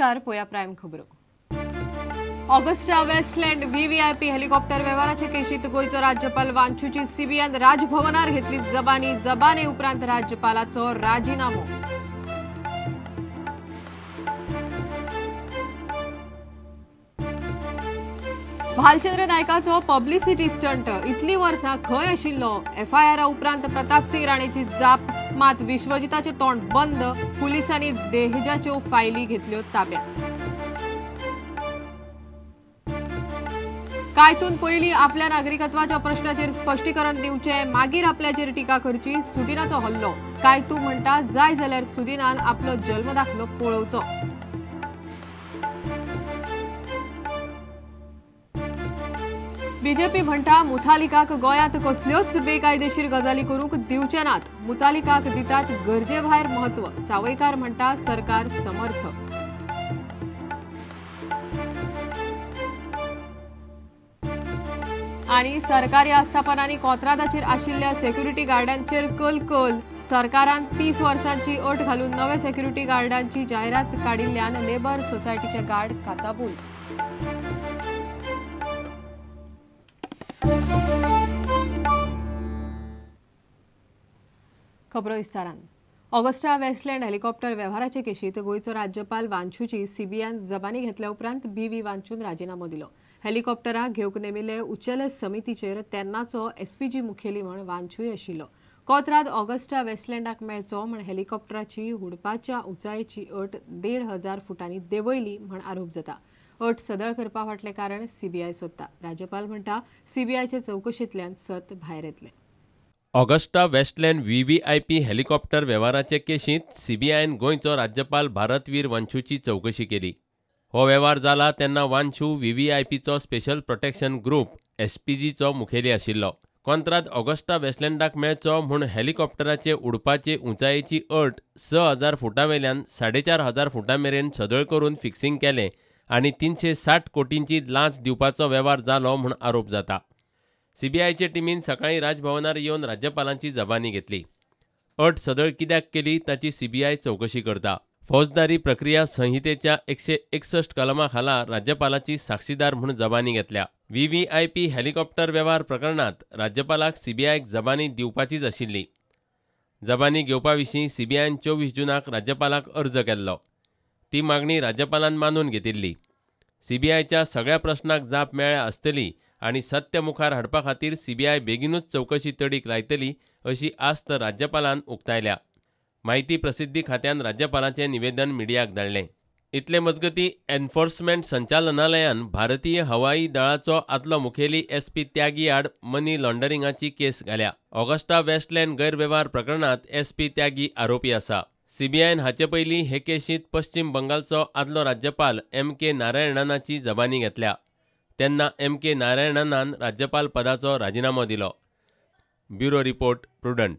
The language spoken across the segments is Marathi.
नमस्कार, पोया प्राइम खबरो. ऑगस्टा वेस्टलँड व्हीव्हीआयपी हेलिकॉप्टर व्यवहाराच्या केशीत गोयचो राज्यपाल वांचूची सीबीआयन राजभवनार घेतली जबानी उपरांत राज्यपालाचो राजीनामो. भालचंद्र नायकाचो पब्लिसिटी स्टंट इतली वर्सां खंय आशिल्लो. एफआयआर उपरांत प्रताप सिंग राणेची जाप, मात विश्वजिताचे तोंड बंद. पुलिसांनी देहजाच्यो फायली घेतल्यो ताब्यात. कायतून पयलीं आपल्या नागरिकत्वाच्या प्रश्नाचेर स्पश्टीकरण दिवचें, मागीर आपल्याचेर टिका करची. सुदिनाचो हल्लो. कायतू म्हणटा जाय जाल्यार सुदिनान आपलो जल्म दाखलो पळोवचो. बीजेपी म्हणटा मुतालिकाक गोंयांत कसल्योच बेकायदेशीर गजाली करूंक दिवचे नात. मुतालिकाक दितात गरजे भायर महत्व. सावयकार म्हणटा सरकार समर्थ. आणि सरकारी आस्थापनांनी कोत्रादाचेर आशिल्ल्या सेक्युरिटी गार्डांचेर कलकल. सरकारान 30 वर्सांची अट घालून नवे सेक्युरिटी गार्डांची जायरात काडिल्ल्यान लेबर सोसायटीचे गार्ड काचाबूल. खबरो विस्तारान. ऑगस्टा वेस्टलँड हेलिकॉप्टर व्यवहाराचे केशीत गोयचो राज्यपाल वांचूची सीबीआयन जबानी घेतल्या उपरांत बी वांचून राजीनामो दिलो. हेलिकॉप्टराक घेवंक नेमिल्ले उच्चेले समितीचेर तेन्नाचो एसपीजी मुखेली म्हण वांचूय आशिल्लो. कोत्राद ऑगस्टा वेस्टलँडाक मेळचो म्हण हेलिकॉप्टराची उडपाच्या उंचायेची अट 1,500 फुटांनी देंवयली म्हण आरोप जाता. अट सदळ करपा फाटले कारण सीबीआय सोदता. राज्यपाल म्हणटा सीबीआयचे चवकशेंतल्यान सत भायर येतले. ऑगस्टा वेस्टलँड व्हीव्हीआयपी हेलिकॉप्टर व्यवहाराचे केशींत सीबीआयन गोंयचो राज्यपाल भारतवीर वांचूची चवकशी केली. हो व्यवहार जाला तेन्ना वांचू व्हीव्हीआयपीचो स्पेशल प्रोटेक्शन ग्रुप एसपीजीचो मुखेली आशिल्लो. कोंत्राद ऑगस्टा वेस्टलँडाक मेळचो म्हूण हेलिकॉप्टराचे उडपाचे उंचायेची अट 6,000 फुटांवयल्यान 4,500 फुटां मेरेन सदळ करून फिक्सिंग केलें आनी 360 कोटींची लांच दिवपाचो व्यवहार जालो म्हूण आरोप जाता. सीबीआयचे टिमीन सकाळीं राजभवनार येवन राज्यपालांची जबानी घेतली. अट सदळ कित्याक केली ताची सीबीआय चवकशी करता. फौजदारी प्रक्रिया संहितेच्या 161 कलमा खाला राज्यपालाची साक्षीदार म्हूण जबानी घेतल्या. व्हीव्हीआयपी हेलिकॉप्टर व्यवहार प्रकरणात राज्यपालाक सीबीआयक जबानी दिवपाचीच आशिल्ली. जबानी घेवपा विशीं सीबीआयन 24 जूनाक राज्यपालाक अर्ज केल्लो. ती मागणी राज्यपालान मानून घेतिल्ली. सीबीआयच्या सगळ्या प्रस्नाक जाप मेळ्ळ्या आसतली आनी सत्य मुखार हाडपा खातीर सीबीआय बेगीनूच चवकशी तडीक लायतली अशी आस्त राज्यपालान उक्तायल्या. माहिती प्रसिद्धी खात्यान राज्यपालाचें निवेदन मिडियाक धाडलें. इतले मजगतीं एन्फोर्समेंट संचालनालयान भारतीय हवाई दळाचो आदलो मुखेली एसपी त्यागी आड मनी लॉन्डरिंगाची केस घाल्या. ऑगस्टा वेस्टलँड गैरवेव्हार प्रकरणात एसपी त्यागी आरोपी आसा. सीबीआयन हाचे पयलीं हे केशींत पश्चिम बंगालचो आदलो राज्यपाल MK नारायणनाची जबानी घेतल्या. तेन्ना MK नारायणनान राज्यपाल पदाचो राजीनामो दिलो. Bureau report, prudent.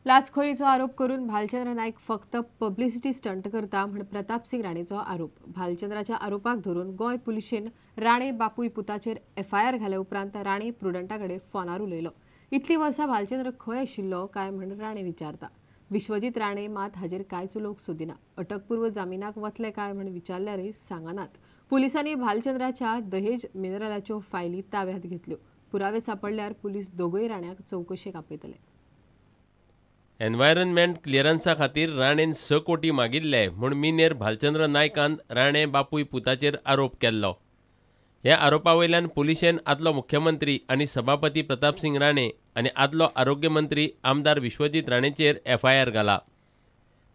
लाचखोरीचो आरोप करून भालचंद्र नायक फक्त पब्लिसिटी स्टंट करता म्हण प्रताप सिंग राणेचो आरोप. भालचंद्राच्या आरोपाक धरून गोंय पुलिशेन राणे बापूय पुताचेर एफआयआर घाल्या उपरांत राणे प्रुडंटाकडे फोनार उलयलो. इतली वर्सां भालचंद्र खंय आशिल्लो काय म्हण राणे विचारता. विश्वजीत राणे मात हाजेर कांयच उलोवंक सोदिना. अटकपूर्व जामिनाक वतले काय म्हण विचारल्यारय सांगनात. पुलिसांनी भालचंद्राच्या दहेज मिनरलाच्यो फायली ताब्यात घेतल्यो. पुरावे सापडल्यार पुलीस दोगूय राण्याक चवकशेक आपयतले. एनवायरनमेंट क्लिअरन्सा खातीर राणेन 6 कोटी मागिल्ले म्हूण मिनेर भालचंद्र नायकान राणे बापूय पुताचेर आरोप केल्लो. ह्या आरोपा वयल्यान पुलिशेन आदलो मुख्यमंत्री आनी सभापती प्रताप सिंग राणे आनी आदलो आरोग्य मंत्री आमदार विश्वजीत राणेचेर एफआयआर घाला.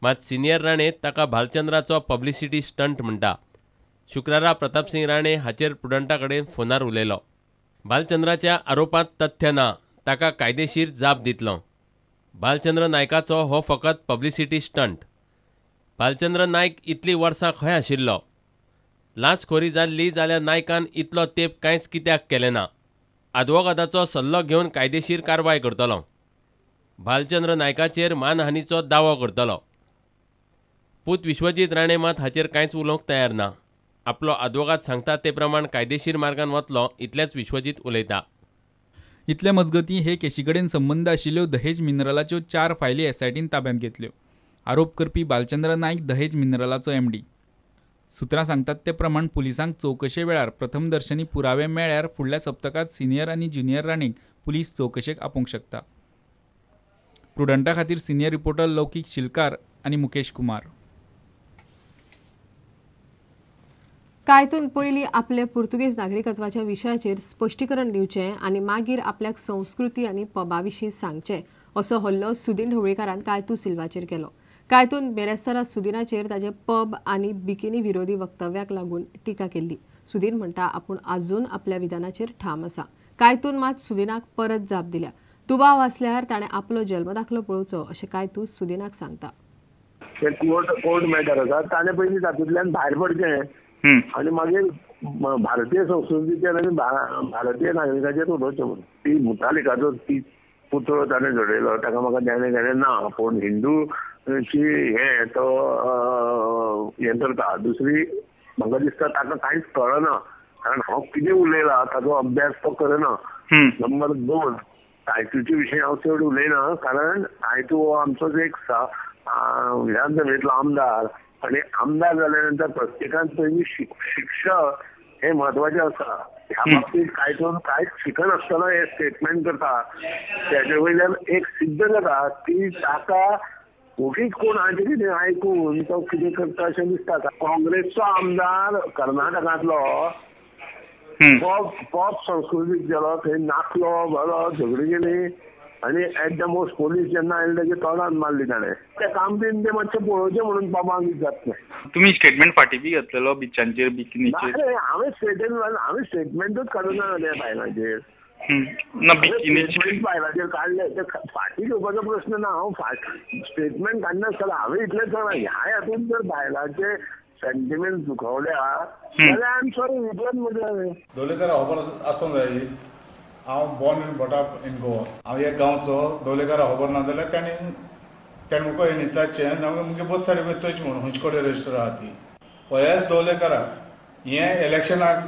मात सिनियर राणे ताका भालचंद्राचो पब्लिसिटी स्टंट म्हणटा. शुक्रारा प्रताप सिंग राणे हाचेर प्रुडंटा कडेन फोनार उलयलो. भालचंद्राच्या आरोपांत तथ्य ना, ताका कायदेशीर जाप दितलो. भालचंद्र नायकाचो हो फकत पब्लिसिटी स्टंट. भालचंद्र नायक इतली वर्सां खंय आशिल्लो. लाचखोरी जाल्ली जाल्यार नायकान इतलो तेंप कांयच कित्याक केलें ना. आदवोगादाचो सल्लो घेवन कायदेशीर कारवाय करतलो. भालचंद्र नायकाचेर मानहानीचो दावो करतलो. पूत विश्वजीत राणे मात हाचेर कांयच उलोवंक तयार ना. आपलो आदवोगाद सांगता ते प्रमाण कायदेशीर मार्गान वतलो इतलेंच विश्वजीत उलयता. इतले मजगतीं हे केशीकडेन संबंद आशिल्ल्यो दहेज मिनरलाच्यो 4 फायली एसआयटीन ताब्यांत घेतल्यो. आरोप करपी बालचंद्र नाईक दहेज मिनरलाचो MD. सुत्रां सांगतात ते प्रमाण पुलिसांक चौकशे वेळार प्रथमदर्शनी पुरावे मेळ्ळ्यार फुडल्या सप्तकात सिनियर आनी ज्युनियर राणीक पुलीस चौकशेक आपोवंक शकता. प्रुडंटा खातीर सिनियर रिपोर्टर लौकीक शिलकार आनी मुकेश कुमार. कायतून पयलीं आपले पुर्तुगेज नागरिकत्वाच्या विशयाचेर स्पश्टीकरण दिवचें आनी मागीर आपल्याक संस्कृती आनी पबा विशीं सांगचें असो हल्लो सुदीन ढवळीकारान कायतू सिल्वाचेर केलो. कायतून बेरेस्तारा सुदीनाचेर ताचे पब आनी बिकिनी विरोधी वक्तव्याक लागून टिका केल्ली. सुदीन म्हणटा आपूण आजून आपल्या विधानाचेर ठाम आसा. कायतून मात सुदीनाक परत जाप दिल्या. दुबाव आसल्यार ताणें आपलो जल्म दाखलो पळोवचो अशें कायतू सुदीनाक सांगता. कोर्ट मॅटर आसा ताणें पयलीं तातूंतल्यान भायर पडचें आनी मागीर भारतीय संस्कृतीचेर आनी भारतीय नागरिकाचेर उलोवचें म्हणून. ती मुतालिकाचो ती पुतळो ताणें जोडयलो ताका म्हाका देणें ना पूण हिंदूची हे तो हें करता. दुसरी म्हाका दिसता ताका कांयच कळना कारण हांव कितें उलयलां ताचो अभ्यास तो करना. नंबर 2 कायतूचे विशयी हांव चड उलयना कारण कायतू हो आमचोच एक विधानसभेंतलो आमदार आनी आमदार जाल्या नंतर प्रत्येकान पयलीं शिक्षक हे म्हत्वाचें आसा. ह्या बाबतींत कायतून कांयच शिकनासतना हे स्टेटमेंट करता तेजे वयल्यान एक सिद्ध जाता की ताका उगीच कोण हाचे कितें आयकून तो कितें करता अशें दिसता. काँग्रेसचो आमदार कर्नाटकांतलो पॉप संस्कृतीक गेलो थंय नाचलो बरो झगडी गेली आनी एट द मोस्ट पोलीस जेन्ना आयले ताचे तोंडान मारली ताणें. तें काम बीन तें मातशें पळोवचें म्हणून पबांक जात नाही. तुम्ही स्टेटमेंट फाटी बी घेतलेलो बिचांचेर बिकिनीचेर? हांवें स्टेटमेंटूच काडूना त्या बायलांचेर. स्टेटमेंट बायलांचेर काडले ते फाटी घेवपाचो प्रश्न ना. हांव स्टेटमेंट काडनासतना हांवें इतलें सांगलां ह्या हातूंत जर बायलांचे सेंटिमेंट दुखवल्या जाल्यार आय एम सॉरी इतलेंच म्हजें. दवलेकर खबर आसूंक जाय. हांव born in brought up in Goa. हांव एक गांवचो दवलेकर खबर ना जाल्यार ताणें म्हाका हें विचारचें हांवें मुगे बहुत सारे चोयचें म्हणून खंयचे कडेन रजिस्टर आहा ती. वयास दवलेकराक हें इलेक्शनाक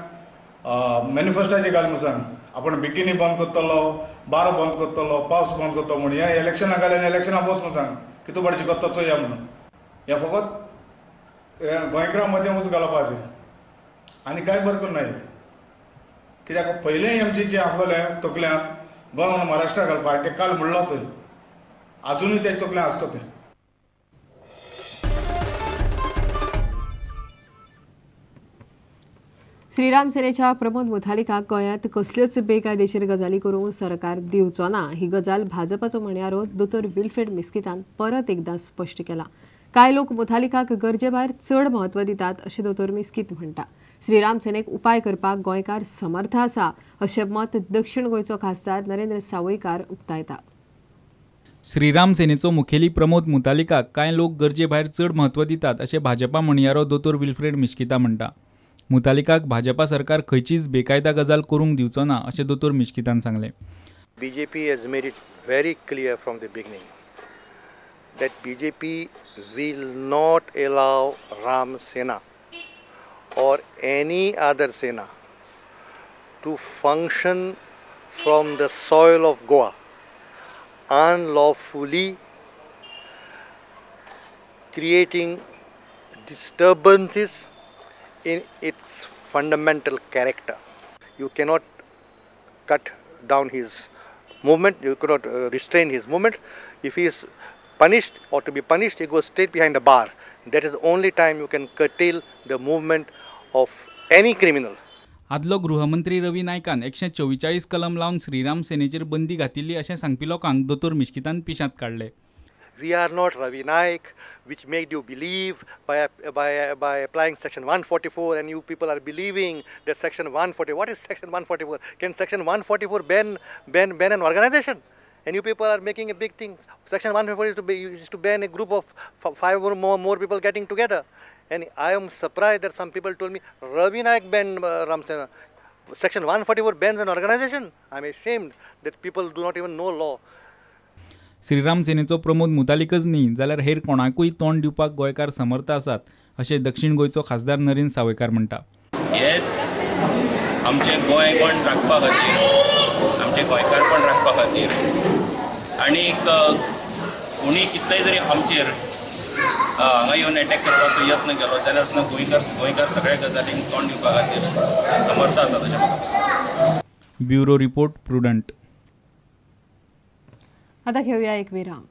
मॅनिफेस्टाची घाल म्हणून सांग. आपण बिकिनी बंद करतलो, बार बंद करतलो, पावस बंद करतलो म्हणून हें इलेक्शनाक घालें इलेक्शनाक बस म्हणून सांग कितू बरें करता चोया म्हणून. हें फकत गोंयकारां मदें उच घालपाचें आनी कांय बरें करून नाय. कित्याक पयलेंय आमचें जें आसलेलें तकल्यांत गोंय महाराष्ट्रा घालपाक तें काल म्हणलो थंय आजुनूय तें तकल्यांत आसता तें. श्रीराम सेनेच्या प्रमोद मुथालिकाक गोंयांत कसल्योच बेकायदेशीर गजाली करूंक सरकार दिवचो ना ही गजाल भाजपाचो म्हणयारो दोतोर विल्फ्रेड मिस्कितान परत एकदां स्पश्ट केला. कांय लोक मुथालिकाक गरजे भायर चड म्हत्व दितात अशें दोतोर मिस्कीत म्हणटा. श्रीराम सेनेक उपाय करपाक गोंयकार समर्थ आसा अशें मत दक्षिण गोंयचो खासदार नरेंद्र सावयकार उक्तायता. श्रीराम सेनेचो मुखेली प्रमोद मुतालिकाक कांय लोक गरजे भायर चड म्हत्व दितात अशें भाजपा म्हणयारो दोतोर विल्फ्रेड मिस्किता म्हणटा. मुतालिकाक भाजपा सरकार खंयचीच बेकायदा गजाल करूंक दिवचो ना अशें दोतोर मिस्कितान सांगलें. BJP has made it very clear from the beginning that BJP will not allow Ram Sena or any other Sena to function from the soil of Goa unlawfully, creating disturbances in its fundamental character. You cannot cut down his movement, you cannot restrain his movement. If he is punished or to be punished, he goes straight behind the bar. That is the only time you can curtail the movement of any criminal. आदलो गृहमंत्री रवी नायकान 144 कलम लावन श्रीराम सेनेचेर बंदी घातिल्ली अशें सांगपी लोकांक दोतोर मिस्कितान पिशांत काडले. We are not Ravi Naik, which made you believe by applying Section 144, and you people are believing that Section 144. What is Section 144? Can Section 144 ban an organization? And you people are making a big thing. Section 144 is to ban a group of 5 or more people getting together. And I am surprised that some people told me Ravi Naik banned Ram Sena. Section 144 bans an organization. I am ashamed that people do not even know law. Shriram सेनेचो Pramod मुतालिकच न्ही जाल्यार हेर कोणाकूय तोंड दिवपाक गोंयकार समर्थ आसात अशें दक्षिण गोंयचो खासदार नरेंद्र सावयकार म्हणटा. हेच आमचें गोंय कोण राखपा खातीर आमचें गोंयकारपण राखपा खातीर आनीक कोणी कितलेय जरी आमचेर हांगा येवन अटॅक करपाचो यत्न केलो जाल्यार सुद्दां गोंयकार सगळ्या गजालींक तोंड दिवपा खातीर समर्थ आसा अशें म्हाका दिसता. Bureau report prudent. आता घेऊया एक विराम.